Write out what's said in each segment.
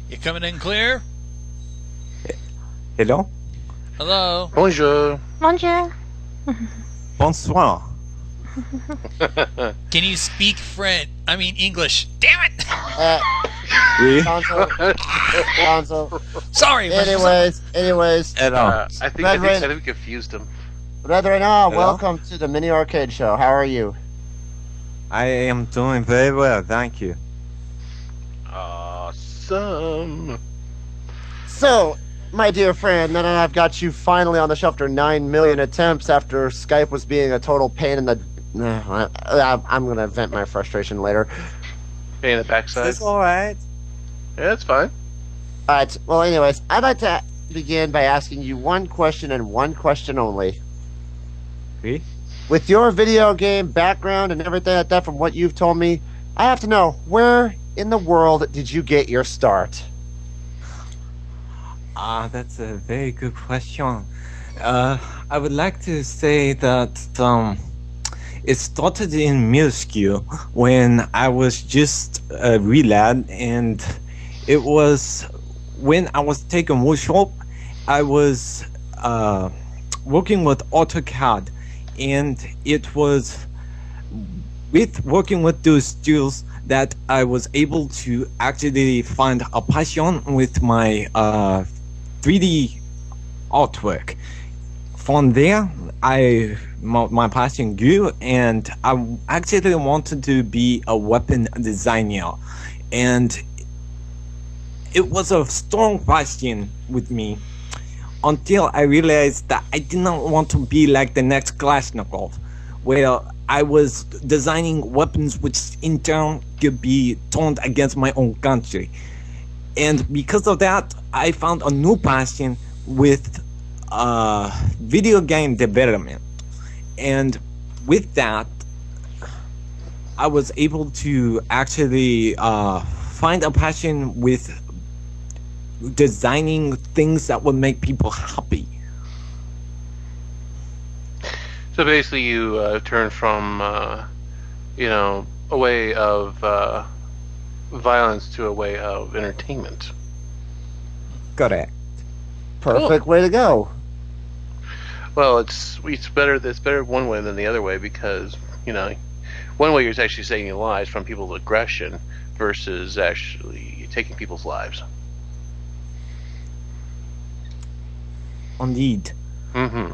You coming in clear? Hello? Hello? Bonjour. Bonjour. Bonsoir. Can you speak French? I mean English. Damn it! Oui? Gonzo. Sorry. Anyways. Hello. I think we confused him. RedReynart, Hello? welcome to the mini arcade show. How are you? I am doing very well, thank you. Awesome. So, my dear friend, now that I've got you finally on the show after 9 million attempts after Skype was being a total pain in the... I'm going to vent my frustration later. Pain in the backside. It's alright. Yeah, that's fine. Alright, well anyways, I'd like to begin by asking you one question and one question only. Oui? With your video game background and everything like that from what you've told me, I have to know, where in the world did you get your start? That's a very good question. I would like to say that it started in middle school when I was just a wee lad, and it was when I was taking workshop. I was working with AutoCAD, and it was with working with those skills that I was able to actually find a passion with my 3D artwork. From there, my passion grew, and I actually wanted to be a weapon designer, and it was a strong passion with me until I realized that I did not want to be like the next Kalashnikov, where I was designing weapons which in turn could be turned against my own country. And because of that, I found a new passion with video game development. And with that, I was able to actually find a passion with designing things that would make people happy. So basically, you turned from, a way of violence to a way of entertainment. Correct. Perfect way to go. Well, it's better. It's better one way than the other way because one way you're actually saving lives from people's aggression versus actually taking people's lives. Indeed. Mm-hmm.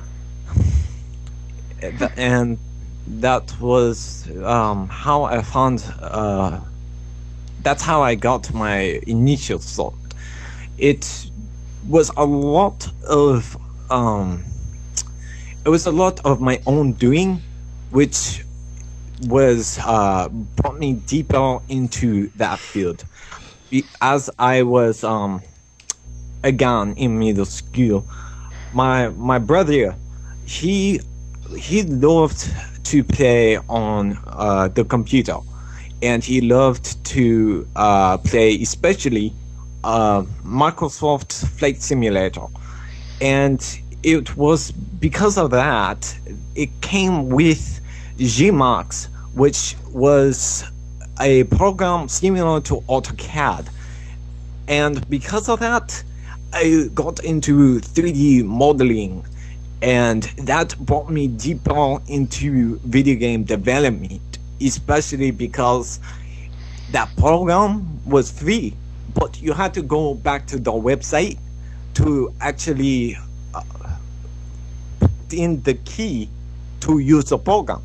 And that was how I found that's how I got my initial thought. It was a lot of my own doing, which was brought me deeper into that field. As I was again in middle school, my brother, he loved to play on the computer, and he loved to play especially Microsoft Flight Simulator. And it was because of that, it came with Gmax, which was a program similar to AutoCAD. And because of that, I got into 3D modeling, and that brought me deeper into video game development, especially because that program was free, but you had to go back to the website to actually put in the key to use the program.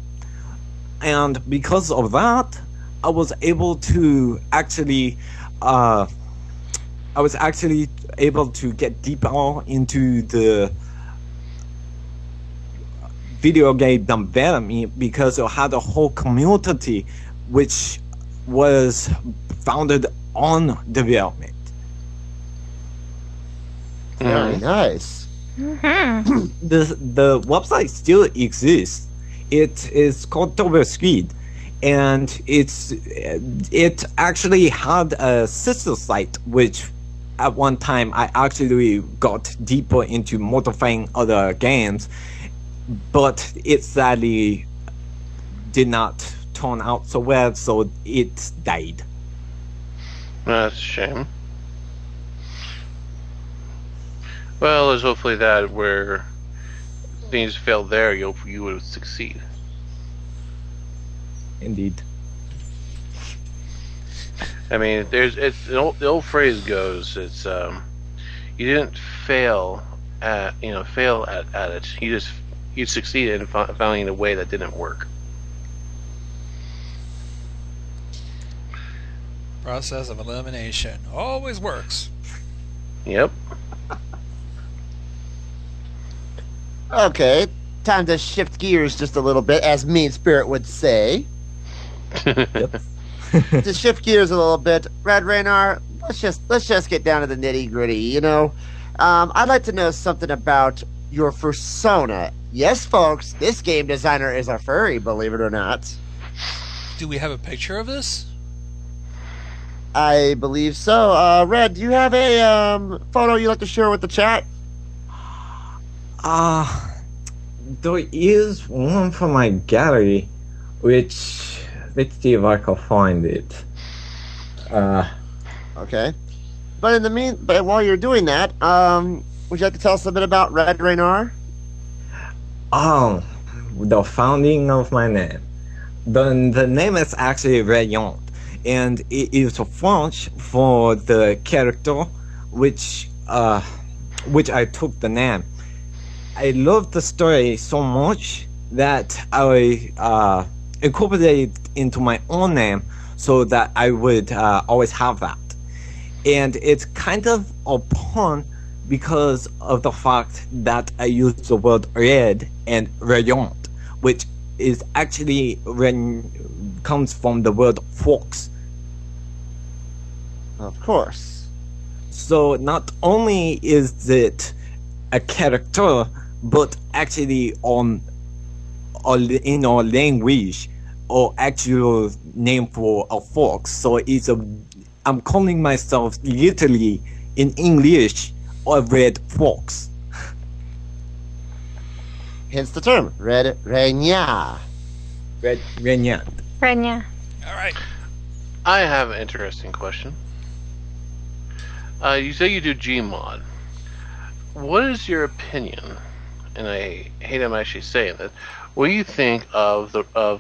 And because of that, I was able to actually able to get deeper into the video game development, because it had a whole community which was founded on development. Very nice. The website still exists. It is called TurboSquid, and it actually had a sister site which at one time I actually got deeper into modifying other games, but it sadly did not turn out so well, so it died. That's a shame. Well, there's hopefully that where things fail there, you would succeed. Indeed. I mean, the old phrase goes, it's you didn't fail at it. You succeeded in finding a way that didn't work. Process of elimination always works. Yep. Okay, time to shift gears just a little bit, as Mean Spirit would say. Yep. To shift gears a little bit, RedReynart, let's just get down to the nitty gritty. You know, I'd like to know something about your persona. Yes, folks, this game designer is a furry, believe it or not. Do we have a picture of this? I believe so. Red, do you have a photo you'd like to share with the chat? There is one from my gallery, which let's see if I can find it. Okay. But while you're doing that, would you like to tell us a bit about RedReynart? The founding of my name. The name is actually RedReynart, and it is French for the character which I took the name. I love the story so much that I incorporated it into my own name so that I would always have that. And it's kind of a pun because of the fact that I use the word red and rayon, which is actually comes from the word fox. Of course. So not only is it a character, but actually in our language, or actual name for a fox. So I'm calling myself literally in English a red fox. Hence the term, RedReynart. RedReynart. Renya. All right. I have an interesting question. You say you do Gmod. What is your opinion? And I hate I'm actually saying this. What do you think of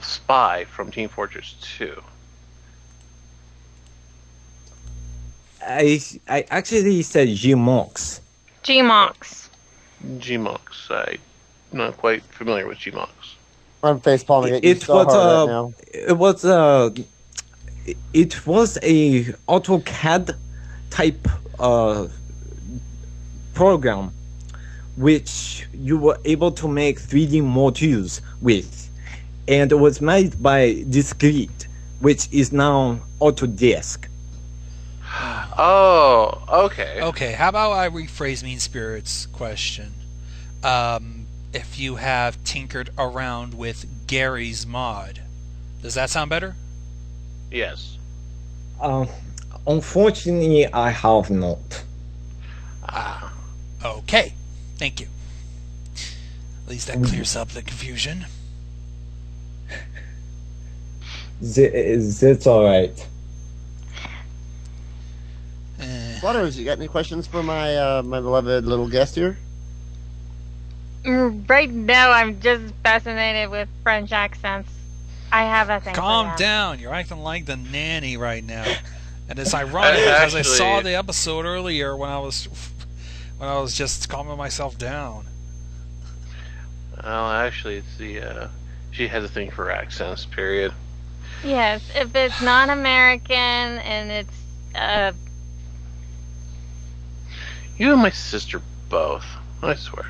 Spy from Team Fortress 2? I actually said Gmox. Gmox. Gmox. I'm not quite familiar with Gmox. I'm facepalming it. It So was hard right now. it was a AutoCAD type program which you were able to make 3D models with, and it was made by Discrete, which is now Autodesk. Oh, okay. Okay, how about I rephrase Mean Spirit's question? If you have tinkered around with Gary's mod, does that sound better? Yes. Unfortunately, I have not. Okay, thank you. At least that clears up the confusion. That's all right. Butters, you got any questions for my my beloved little guest here? Right now, I'm just fascinated with French accents. I have a thing. Calm for them. down. You're acting like the nanny right now. And it's ironic because I saw the episode earlier when I was just calming myself down. Well, actually, it's she has a thing for accents. Period. Yes, if it's non-American and it's You and my sister both. I swear.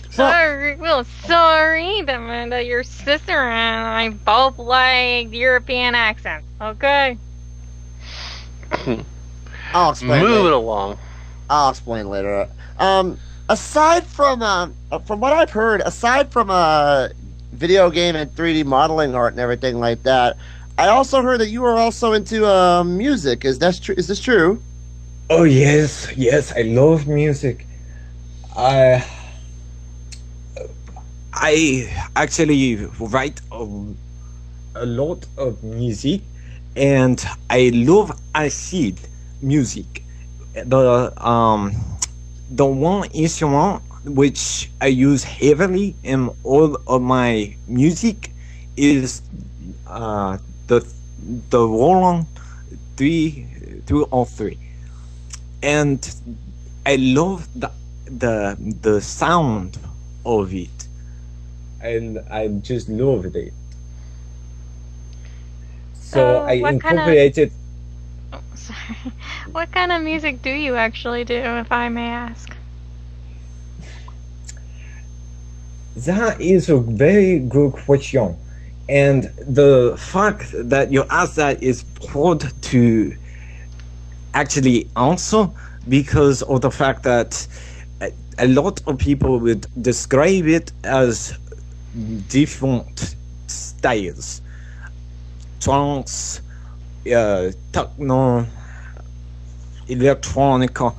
sorry, that your sister and I both like European accents. Okay. I'll explain. Move it later. along. I'll explain later. Aside from what I've heard, aside from video game and 3D modeling art and everything like that, I also heard that you are also into music. Is this true? Oh yes, I love music. I actually write a lot of music, and I love acid music. The one instrument which I use heavily in all of my music is the Roland 303, and I love the sound of it, and I just loved it. So I what kind of- incorporated. Oh, sorry. What kind of music do you actually do, if I may ask? That is a very good question, and the fact that you asked that is hard to actually answer because of the fact that a lot of people would describe it as different styles: trance, techno, electronica,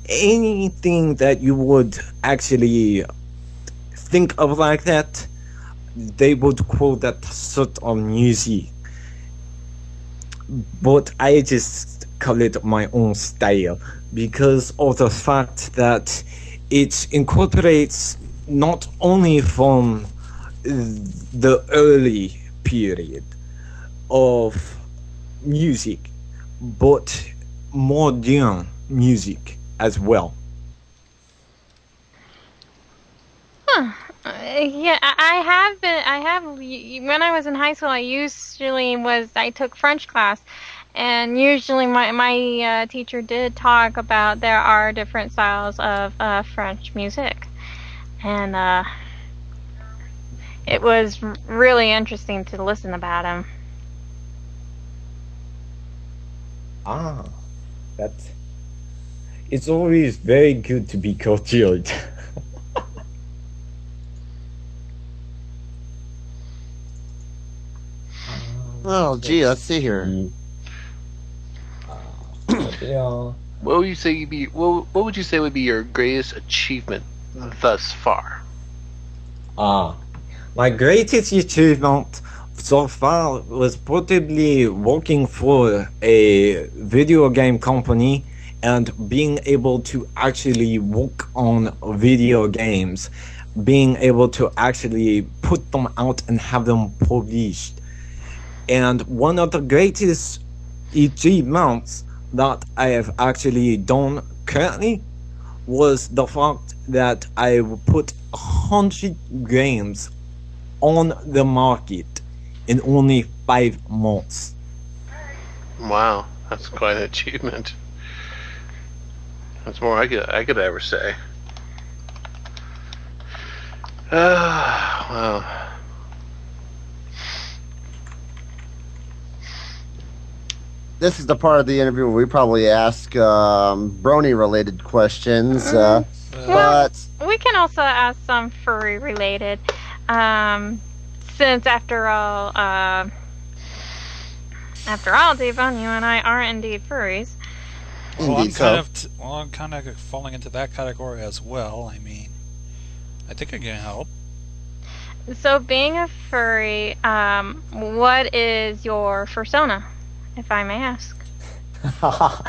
anything that you would actually think of like that, they would call that sort of music. But I just call it my own style because of the fact that it incorporates not only from the early period of music, but modern music as well. Huh. Yeah, I have, when I was in high school, I took French class, and usually my teacher did talk about there are different styles of French music, and it was really interesting to listen about them. Ah, that's. It's always very good to be cultured. Oh, gee, let's see here. Yeah. What would you say would you say would be your greatest achievement thus far? My greatest achievement so far was probably working for a video game company and being able to actually work on video games, being able to actually put them out and have them published. And one of the greatest achievements that I have actually done currently was the fact that I put 100 games on the market in only 5 months. Wow, that's quite an achievement. That's more I could ever say. Wow. This is the part of the interview where we probably ask brony-related questions. But We can also ask some furry related, since after all, Devon, you and I are indeed furries. Well, Indeed so. I'm kind of falling into that category as well. I mean, I think I can help. So, being a furry, what is your fursona, if I may ask?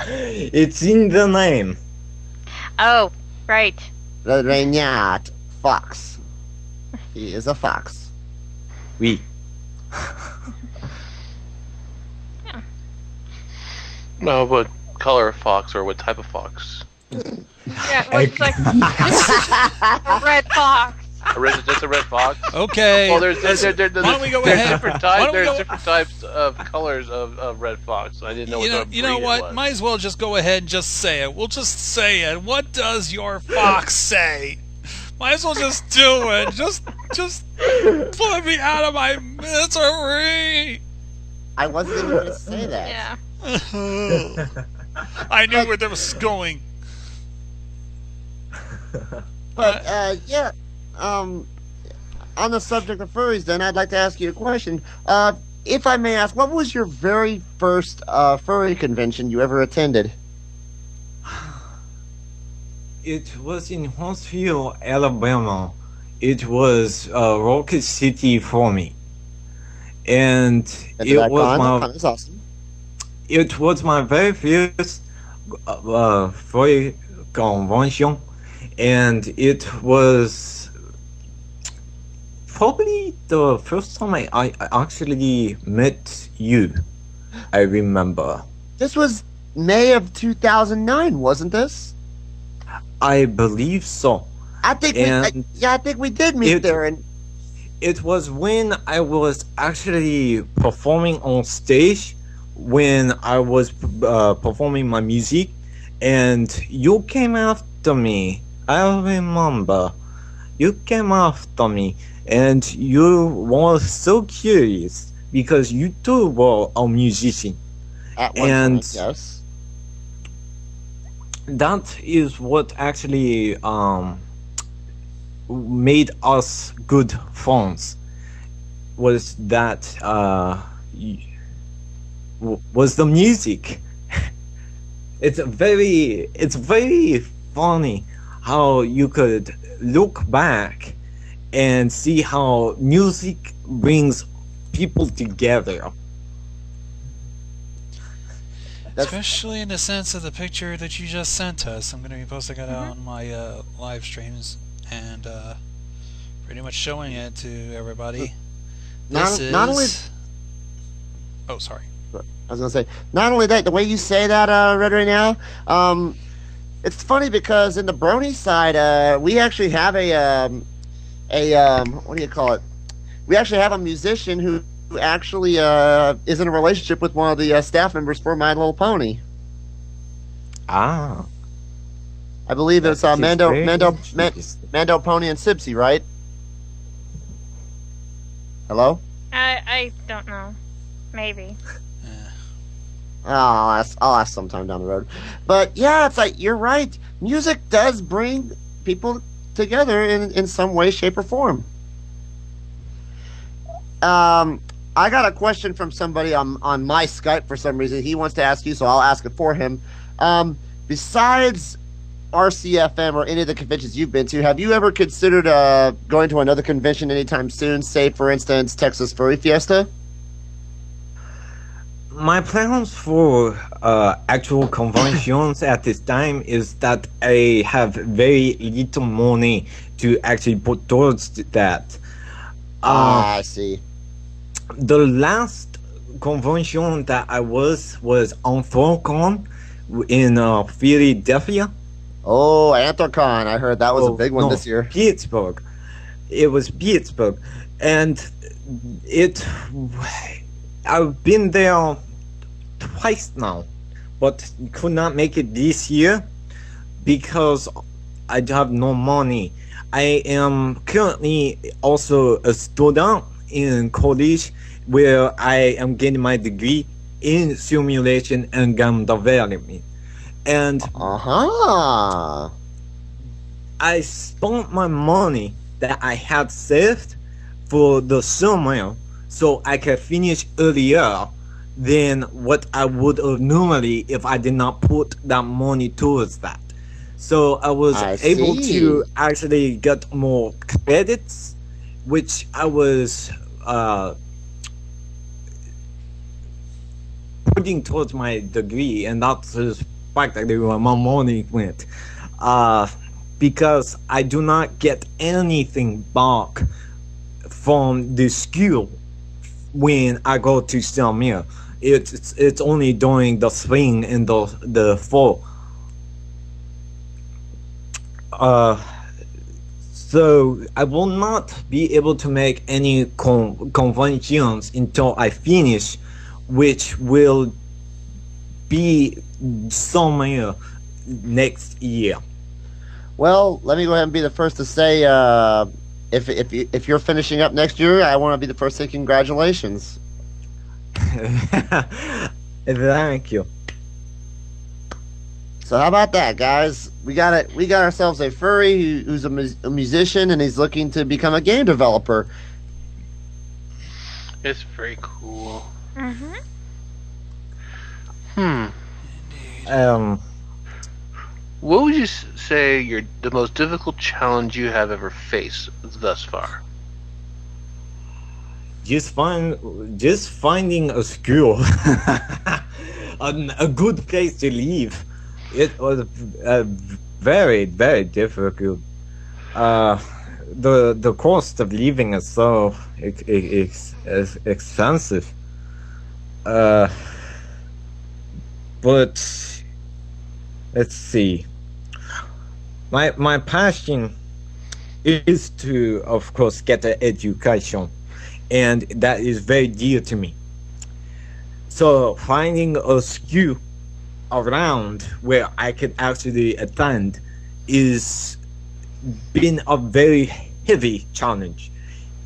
It's in the name. Oh, right. RedReynart, fox. He is a fox. Oui. No, what color of fox or what type of fox? Yeah, looks like a red fox. Just a red fox. Okay. Well, there's why don't we go there's ahead? different Why types. don't we There's go- different types of colors of red fox. I didn't know what You know breed it what? was. Might as well just go ahead and just say it. We'll just say it. What does your fox say? Might as well just do it. Just put me out of my misery. I wasn't even going to say that. Yeah. I knew where that was going. But, yeah, on the subject of furries, then, I'd like to ask you a question. If I may ask, what was your very first furry convention you ever attended? It was in Huntsville, Alabama. It was Rocket City for me. And At it that was con? my That was awesome. it was my very first furry convention, and it was probably the first time I actually met you. I remember. This was May of 2009, wasn't this? I believe so. I think And I think we did meet it there. And it was when I was actually performing on stage, when I was performing my music, and you came after me. I remember. You came after me, and you were so curious because you too were a musician. at one And point, yes. that is what actually made us good friends, was that was the music. It's very funny how you could look back and see how music brings people together. That's Especially in the sense of the picture that you just sent us. I'm going to be posting it Mm-hmm. on my live streams and pretty much showing it to everybody. Not- This not only- is. Oh, sorry. I was gonna say, not only that, the way you say that, RedReynart, it's funny because in the Brony side, we actually have what do you call it? We actually have a musician who actually is in a relationship with one of the staff members for My Little Pony. Ah, I believe it's that is Mando very Mando interesting. Mando Pony and Sibsy, right? Hello? I don't know. Maybe. Oh, I'll ask sometime down the road. But yeah, it's like you're right. Music does bring people together in some way, shape, or form. I got a question from somebody on my Skype for some reason. He wants to ask you, so I'll ask it for him. Besides RCFM or any of the conventions you've been to, have you ever considered going to another convention anytime soon? Say, for instance, Texas Furry Fiesta. My plans for actual conventions at this time is that I have very little money to actually put towards that. I see. The last convention that I was on ForCon in Philadelphia. Oh, Anthrocon. I heard that was a Oh, big one no, this year. Pittsburgh. It was Pittsburgh, and it. I've been there twice now, but could not make it this year because I have no money. I am currently also a student in college where I am getting my degree in simulation and game development. And Uh-huh. I spent my money that I had saved for the summer so I could finish earlier than what I would have normally if I did not put that money towards that. So I was I able see. to actually get more credits, which I was putting towards my degree, and that's just practically where my money went. Because I do not get anything back from the school when I go to Selmir. It's only during the spring and the fall. So I will not be able to make any conventions until I finish, which will be somewhere next year. Well, let me go ahead and be the first to say, if you're finishing up next year, I want to be the first to say congratulations. Thank you. So how about that, guys? We got it. We got ourselves a furry who's a musician and he's looking to become a game developer. It's very cool. Mm-hmm. What would you say the most difficult challenge you have ever faced thus far? Just finding a school. a good place to live. It was very, very difficult. The cost of living is so expensive. But let's see. My passion is to, of course, get an education, and that is very dear to me. So finding a school around where I could actually attend is been a very heavy challenge,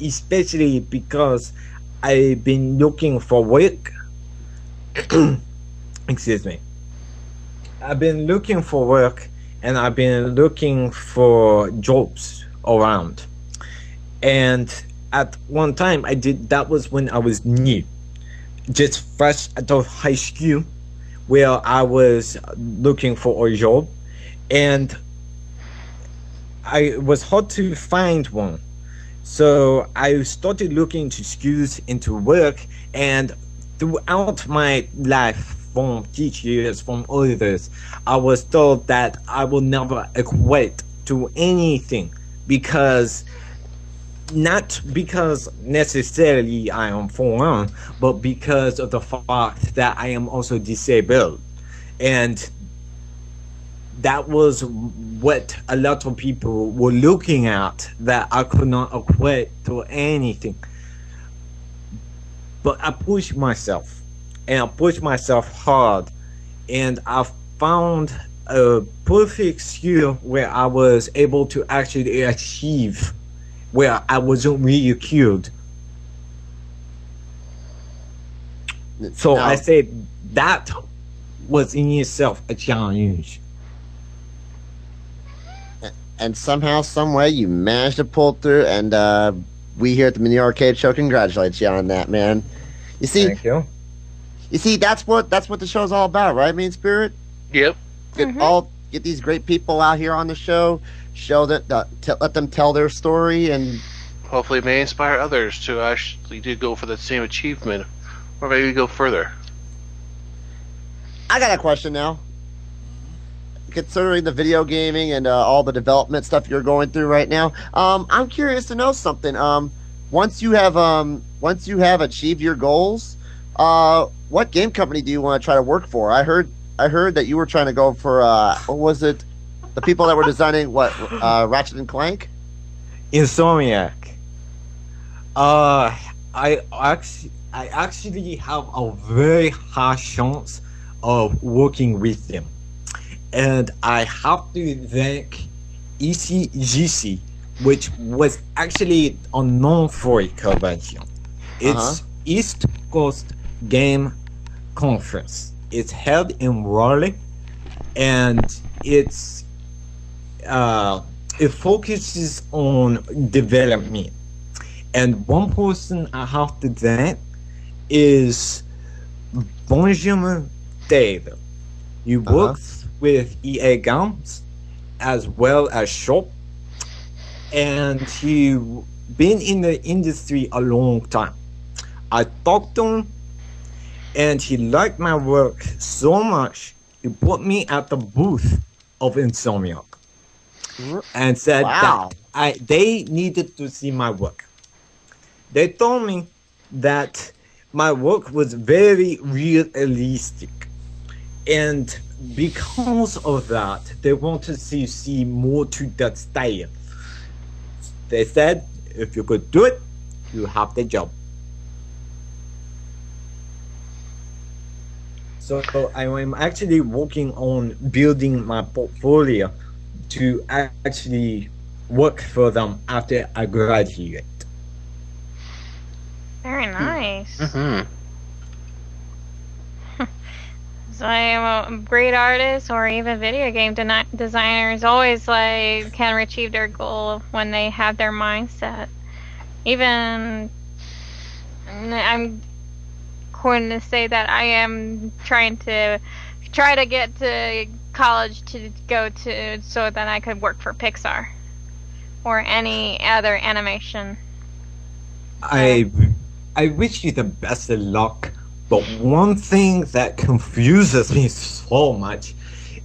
especially because I've been looking for work. Excuse me. I've been looking for work, and I've been looking for jobs around. And at one time that was when I was new, just fresh out of high school, where I was looking for a job, and I was hard to find one. So I started looking to schools into work, and throughout my life, from teachers, from others, I was told that I will never equate to anything, because not because necessarily I am foreign, but because of the fact that I am also disabled. And that was what a lot of people were looking at, that I could not equate to anything. But I pushed myself, and I pushed myself hard, and I found a perfect skill where I was able to actually achieve, where I wasn't ridiculed. So Now- I say that was in itself a challenge. And somehow, some way, you managed to pull through, and we here at the Mini Arcade Show congratulate you on that, man. You see, Thank you. that's what the show's all about, right? Mean Spirit. Yep. Get these great people out here on the show, show that let them tell their story, and Hopefully it may inspire others to actually do go for that same achievement, or maybe go further. I got a question now. Considering the video gaming and all the development stuff you're going through right now, I'm curious to know something. Once you have achieved your goals, what game company do you want to try to work for? I heard that you were trying to go for what was it? The people that were designing Ratchet and Clank? Insomniac. I actually have a very high chance of working with them, and I have to thank ECGC, which was actually a non-furry convention. It's East Coast Game Conference. It's held in Raleigh, and it focuses on development. And one person I have to thank is Benjamin Taylor. He works with EA Games as well as Shop, and he been in the industry a long time. I talked to him, and he liked my work so much he put me at the booth of Insomniac and said that they needed to see my work. They told me that my work was very realistic, and because of that, they wanted to see more to that style. They said, if you could do it, you have the job. So I am actually working on building my portfolio to actually work for them after I graduate. Very nice. Mm-hmm. So a great artist or even video game designers always can achieve their goal when they have their mindset. Even I'm going to say that I am trying to get to college to go to so that I could work for Pixar or any other animation. I wish you the best of luck But one thing that confuses me so much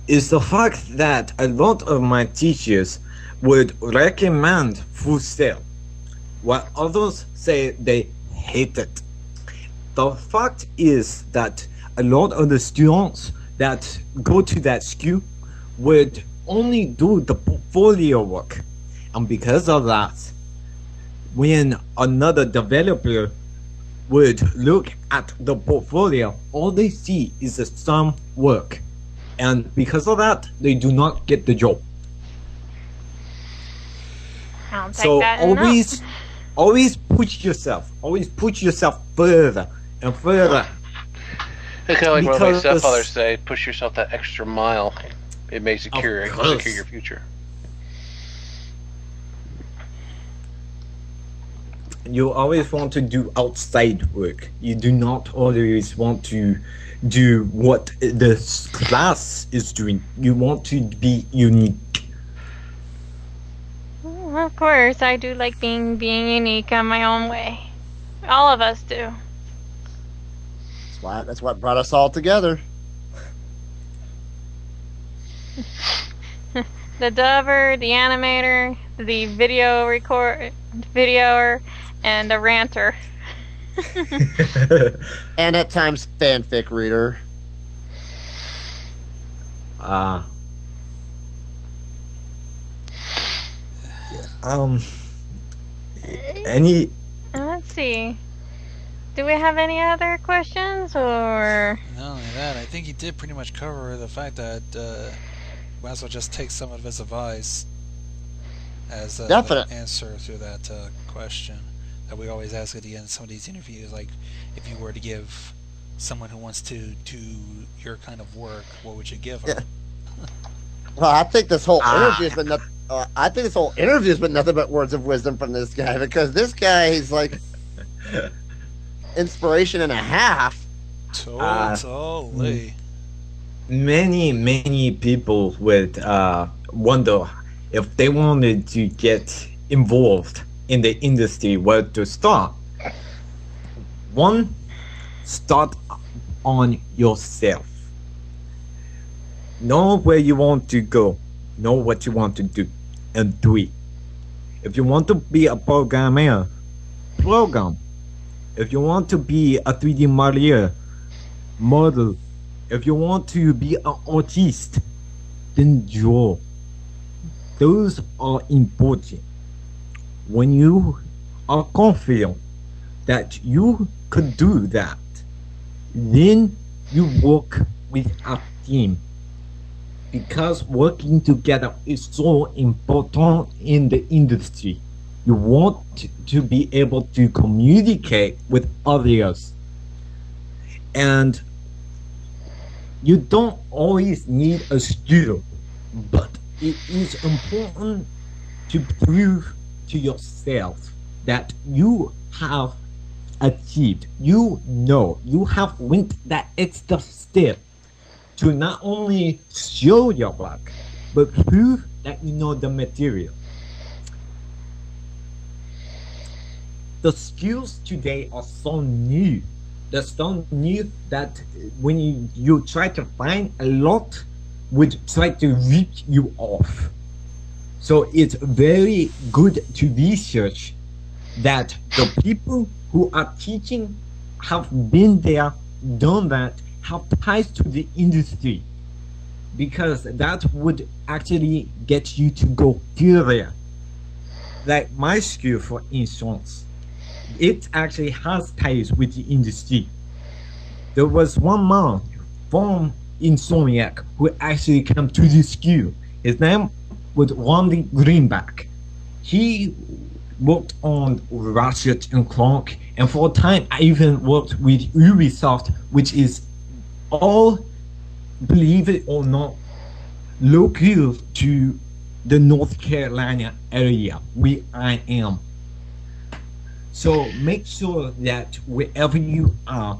is the fact that a lot of my teachers would recommend full sail, while others say they hate it. The fact is that a lot of the students that go to that school would only do the portfolio work, and because of that, when another developer would look at the portfolio, all they see is the some work, and because of that, they do not get the job. I'll take So that and always push yourself further and further. It's kind of like what my Because- stepfather say: push yourself that extra mile. It may secure course. your future. You always want to do outside work. You do not always want to do what the class is doing. You want to be unique. Of course, I do like being unique on my own way. All of us do. That's what brought us all together. The dubber, the animator, the videoer, and the ranter. And at times, fanfic reader. Any Let's see. Do we have any other questions, or? Not only that, I think he did pretty much cover the fact that might as well just take some of his advice as an answer to that question that we always ask at the end of some of these interviews. Like, if you were to give someone who wants to do your kind of work, what would you give them? Well, I think this whole interview has been nothing but words of wisdom from this guy, because this guy is like inspiration and a half. Totally. many people would wonder if they wanted to get involved in the industry, where to start. One, start on yourself. Know where you want to go, know what you want to do, and do it. If you want to be a programmer, program. If you want to be a 3D model, if you want to be an artist, then draw. Those are important. When you are confident that you could do that, then you work with a team, because working together is so important in the industry. You want to be able to communicate with others, and you don't always need a studio, but it is important to prove to yourself that you have achieved, you have went that extra step to not only show your work, but prove that you know the material. The skills today are so new. They're so new that when you try to find a lot, would try to rip you off. So it's very good to research that the people who are teaching have been there, done that, have ties to the industry, because that would actually get you to go further. Like my school, for instance, it actually has ties with the industry. There was one man from Insomniac who actually came to the school. His name was Randy Greenback. He worked on Ratchet and Clank, and for a time I even worked with Ubisoft, which is all, believe it or not, local to the North Carolina area where I am. So make sure that wherever you are,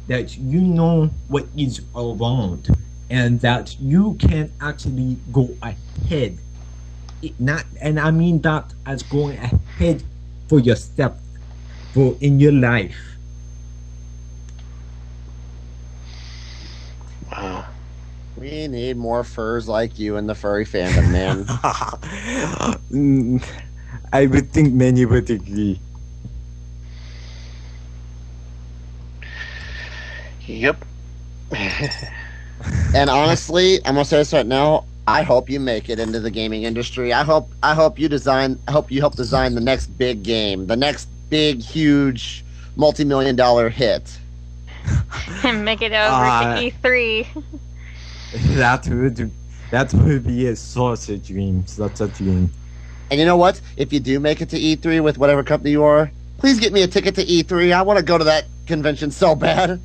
that you know what is around, and that you can actually go ahead. And I mean that as going ahead for yourself, for in your life. We need more furs like you in the furry fandom, man. I would think many would agree. Yep. And honestly, I'm gonna say this right now. I hope you make it into the gaming industry. I hope you help design the next big game, the next big, huge, multi-million-dollar hit. And make it over to E3. That would be such a dream, such a dream. And you know what? If you do make it to E3 with whatever company you are, please get me a ticket to E3. I want to go to that convention so bad.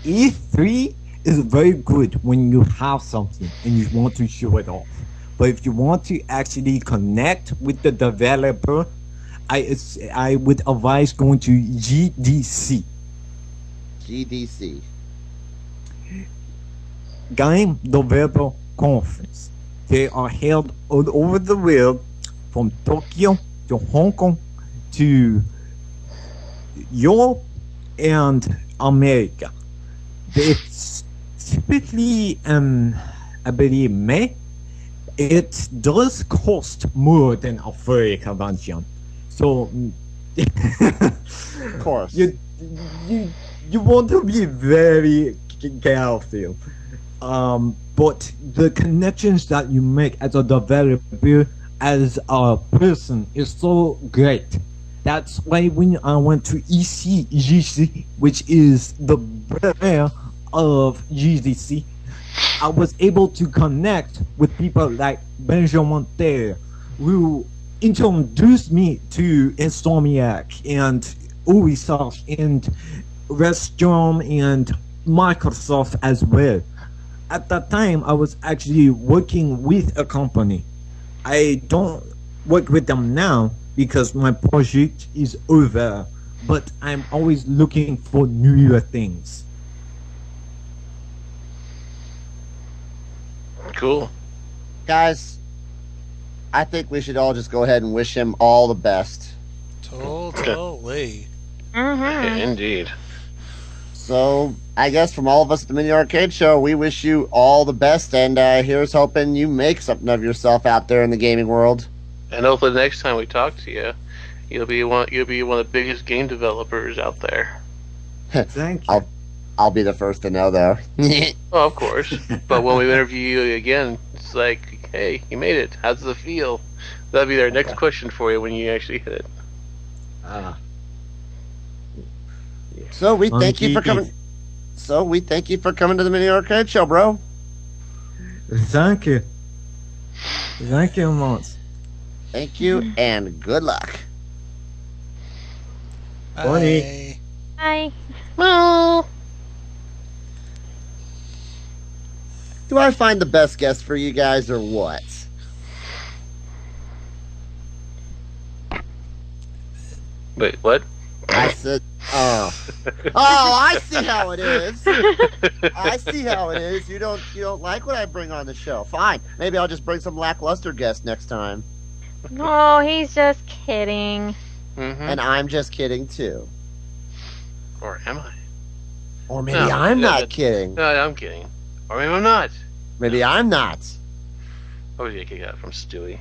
E3 is very good when you have something and you want to show it off. But if you want to actually connect with the developer, I would advise going to GDC. GDC. Game Developer Conference. They are held all over the world, from Tokyo to Hong Kong to Europe and America. It's typically, I believe, May. It does cost more than a furry convention, so Of course. you want to be very careful. But the connections that you make as a developer, as a person, is so great. That's why when I went to ECGC, which is the brand of GDC, I was able to connect with people like Benjamin Terre, who introduced me to Insomniac and Ubisoft and Restaurant and Microsoft as well. At that time, I was actually working with a company. I don't work with them now because my project is over, but I'm always looking for newer things. Cool. Guys, I think we should all just go ahead and wish him all the best. Totally. Mm-hmm. Indeed. So, I guess from all of us at the Mini Arcade Show, we wish you all the best, and here's hoping you make something of yourself out there in the gaming world. And hopefully the next time we talk to you, you'll be one of the biggest game developers out there. Thank you. I'll be the first to know, though. Oh, of course. But when we interview you again, it's like, hey, you made it. How does it feel? That'll be our next question for you when you actually hit it. So we thank you for coming. So we thank you for coming to the Mini Arcade Show, bro. Thank you. Thank you much. Thank you, and good luck. Bonnie. Bye. Hi. Do I find the best guest for you guys, or what? Wait, what? I said, oh, I see how it is. I see how it is. You don't like what I bring on the show. Fine, maybe I'll just bring some lackluster guests next time. No, he's just kidding. Mm-hmm. And I'm just kidding too. Or am I? Or maybe No, I'm no, not kidding. No, I'm kidding. Or maybe I'm not. Maybe I'm not. I was gonna kick out from Stewie.